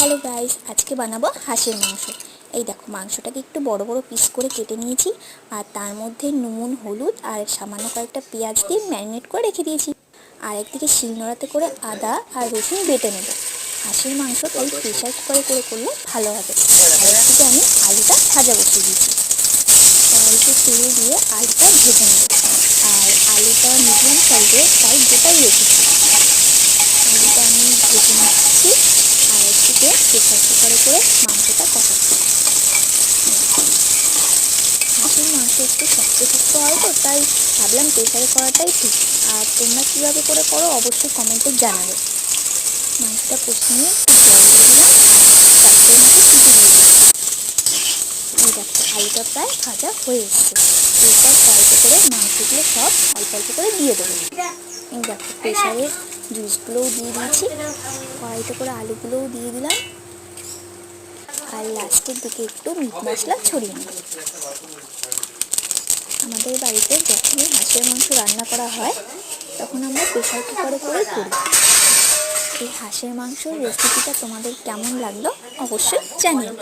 Hello guys, আজকে বানাবো হাঁসের মাংস। এই দেখো, মাংসটাকে একটু বড় বড় পিস করে কেটে নিয়েছি আর তার মধ্যে নুন, হলুদ আর সামান্য কয়েকটা পেঁয়াজ দিয়ে ম্যারিনেট করে রেখে দিয়েছি। আর একদিকে শিলনোড়াতে করে আদা আর রসুন বেটে নেব। হাঁসের মাংস তাই প্রেশার কুকারে করলে ভালো হবে। আর একদিকে আমি আলুটা ভাজা বসিয়ে দিয়েছি। কড়াইতে তেল দিয়ে আলুটা ভেজে নেব। আর আলুটা মিডিয়াম সাইজে তাই গোটাই রেখেছি। আলুটা আমি ভেজে নিচ্ছি আর একদিকে প্রেসার কুকারে করে মাংসটা কষাচ্ছি। হাঁসের মাংস একটু শক্ত শক্ত হয় তো, তাই ভাবলাম প্রেসারে করাটাই ঠিক। আর তোমরা কীভাবে করে করো অবশ্যই কমেন্টে জানাবে। মাংসটা কষিয়ে নিয়ে একটু জল দিয়ে দিলাম আর 4টে মতো সিটি দিয়ে দিলাম। এই দেখো, আলুটা প্রায় ভাজা হয়ে এসছে। এরপর কড়াইতে করে মাংসগুলো সব অল্প অল্প করে দিয়ে দেবো। এই দেখো, প্রেসারের জুসগুলোও দিয়ে দিয়েছি, কড়াইতে করে আলুগুলোও দিয়ে দিলাম আর লাস্টের দিকে একটু মিট মশলা ছড়িয়ে নেব। আমাদের বাড়িতে যখনই হাঁসের মাংস রান্না করা হয় তখন আমরা প্রেসার কুকারে করেই করি। এই হাঁসের মাংসের রেসিপিটা তোমাদের কেমন লাগলো অবশ্যই জানিও।